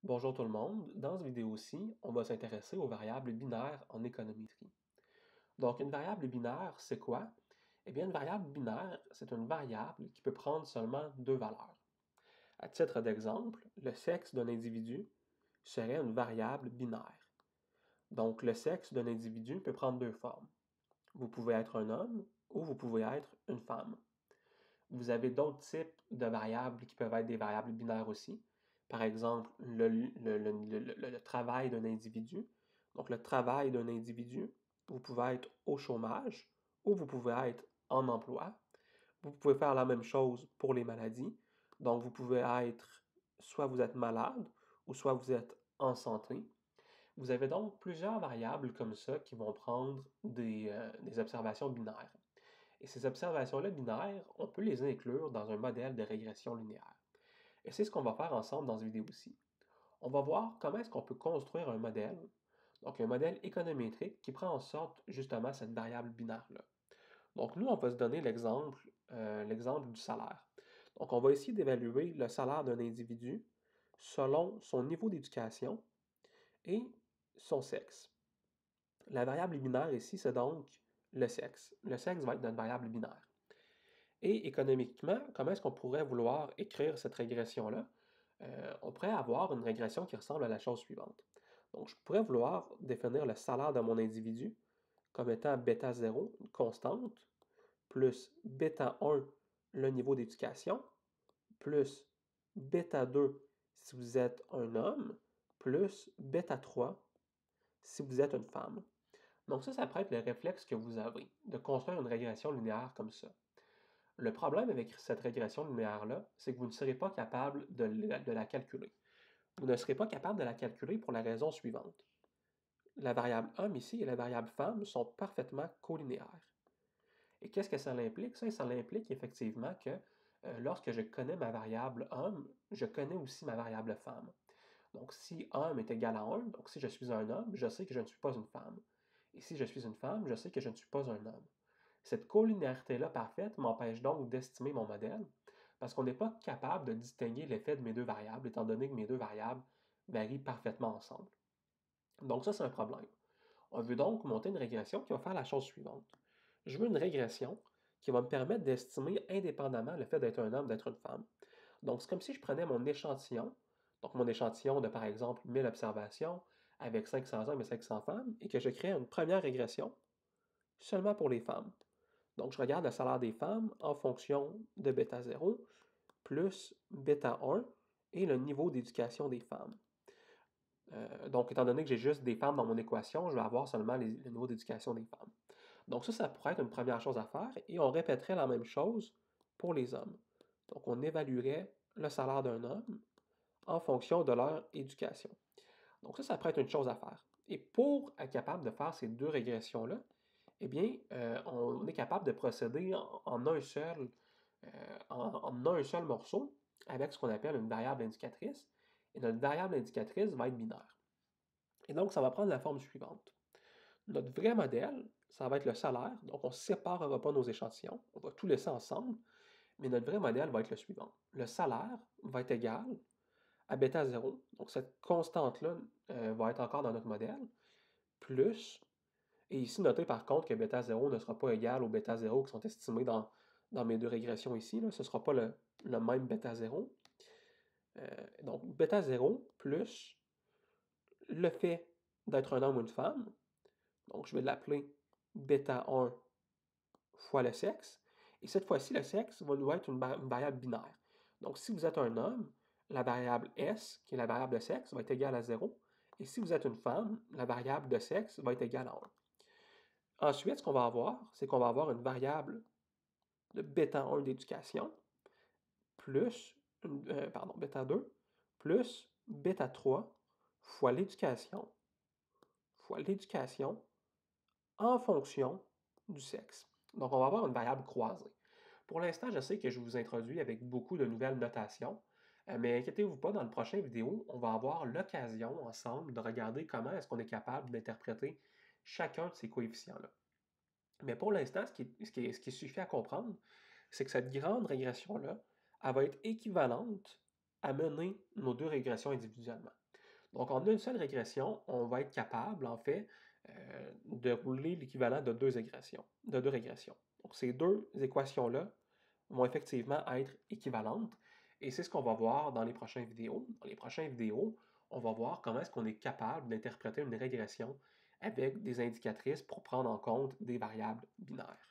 Bonjour tout le monde, dans cette vidéo-ci, on va s'intéresser aux variables binaires en économétrie. Donc une variable binaire, c'est quoi? Eh bien une variable binaire, c'est une variable qui peut prendre seulement deux valeurs. À titre d'exemple, le sexe d'un individu serait une variable binaire. Donc le sexe d'un individu peut prendre deux formes. Vous pouvez être un homme ou vous pouvez être une femme. Vous avez d'autres types de variables qui peuvent être des variables binaires aussi. Par exemple, le travail d'un individu. Donc, le travail d'un individu, vous pouvez être au chômage ou vous pouvez être en emploi. Vous pouvez faire la même chose pour les maladies. Donc, vous pouvez être, soit vous êtes malade ou soit vous êtes en santé. Vous avez donc plusieurs variables comme ça qui vont prendre des observations binaires. Et ces observations-là binaires, on peut les inclure dans un modèle de régression linéaire. Et c'est ce qu'on va faire ensemble dans cette vidéo-ci. On va voir comment est-ce qu'on peut construire un modèle, donc un modèle économétrique qui prend en sorte justement cette variable binaire-là. Donc nous, on va se donner l'exemple du salaire. Donc on va essayer d'évaluer le salaire d'un individu selon son niveau d'éducation et son sexe. La variable binaire ici, c'est donc le sexe. Le sexe va être notre variable binaire. Et économiquement, comment est-ce qu'on pourrait vouloir écrire cette régression-là? On pourrait avoir une régression qui ressemble à la chose suivante. Donc, je pourrais vouloir définir le salaire de mon individu comme étant bêta 0, une constante, plus bêta 1, le niveau d'éducation, plus bêta 2 si vous êtes un homme, plus bêta 3 si vous êtes une femme. Donc ça pourrait être le réflexe que vous avez, de construire une régression linéaire comme ça. Le problème avec cette régression linéaire-là, c'est que vous ne serez pas capable de la calculer. Vous ne serez pas capable de la calculer pour la raison suivante. La variable homme ici et la variable femme sont parfaitement collinéaires. Et qu'est-ce que ça implique? Ça implique effectivement que lorsque je connais ma variable homme, je connais aussi ma variable femme. Donc si homme est égal à 1, donc si je suis un homme, je sais que je ne suis pas une femme. Et si je suis une femme, je sais que je ne suis pas un homme. Cette collinéarité-là parfaite m'empêche donc d'estimer mon modèle parce qu'on n'est pas capable de distinguer l'effet de mes deux variables, étant donné que mes deux variables varient parfaitement ensemble. Donc ça, c'est un problème. On veut donc monter une régression qui va faire la chose suivante. Je veux une régression qui va me permettre d'estimer indépendamment le fait d'être un homme, d'être une femme. Donc c'est comme si je prenais mon échantillon, donc mon échantillon de par exemple 1000 observations avec 500 hommes et 500 femmes, et que je crée une première régression seulement pour les femmes. Donc, je regarde le salaire des femmes en fonction de bêta 0 plus bêta 1 et le niveau d'éducation des femmes. Donc, étant donné que j'ai juste des femmes dans mon équation, je vais avoir seulement le niveau d'éducation des femmes. Donc, ça pourrait être une première chose à faire et on répéterait la même chose pour les hommes. Donc, on évaluerait le salaire d'un homme en fonction de leur éducation. Donc, ça pourrait être une chose à faire. Et pour être capable de faire ces deux régressions-là, eh bien, on est capable de procéder en un seul morceau avec ce qu'on appelle une variable indicatrice. Et notre variable indicatrice va être binaire. Et donc, ça va prendre la forme suivante. Notre vrai modèle, ça va être le salaire. Donc, on ne séparera pas nos échantillons. On va tout laisser ensemble. Mais notre vrai modèle va être le suivant. Le salaire va être égal à bêta 0. Donc, cette constante-là va être encore dans notre modèle, plus. Et ici, notez par contre que bêta 0 ne sera pas égal au bêta 0 qui sont estimés dans mes deux régressions ici. Là. Ce ne sera pas le même bêta 0. Donc, bêta 0 plus le fait d'être un homme ou une femme. Donc, je vais l'appeler bêta 1 fois le sexe. Et cette fois-ci, le sexe va nous être une variable binaire. Donc, si vous êtes un homme, la variable S, qui est la variable de sexe, va être égale à 0. Et si vous êtes une femme, la variable de sexe va être égale à 1. Ensuite, ce qu'on va avoir, c'est qu'on va avoir une variable de bêta 1 d'éducation plus, bêta 2 plus bêta 3 fois l'éducation en fonction du sexe. Donc, on va avoir une variable croisée. Pour l'instant, je sais que je vous introduis avec beaucoup de nouvelles notations, mais inquiétez-vous pas, dans le prochain vidéo, on va avoir l'occasion ensemble de regarder comment est-ce qu'on est capable d'interpréter chacun de ces coefficients-là. Mais pour l'instant, ce qui suffit à comprendre, c'est que cette grande régression-là, elle va être équivalente à mener nos deux régressions individuellement. Donc, en une seule régression, on va être capable, en fait, de rouler l'équivalent de deux régressions. Donc, ces deux équations-là vont effectivement être équivalentes, et c'est ce qu'on va voir dans les prochaines vidéos. Dans les prochaines vidéos, on va voir comment est-ce qu'on est capable d'interpréter une régression avec des indicatrices pour prendre en compte des variables binaires.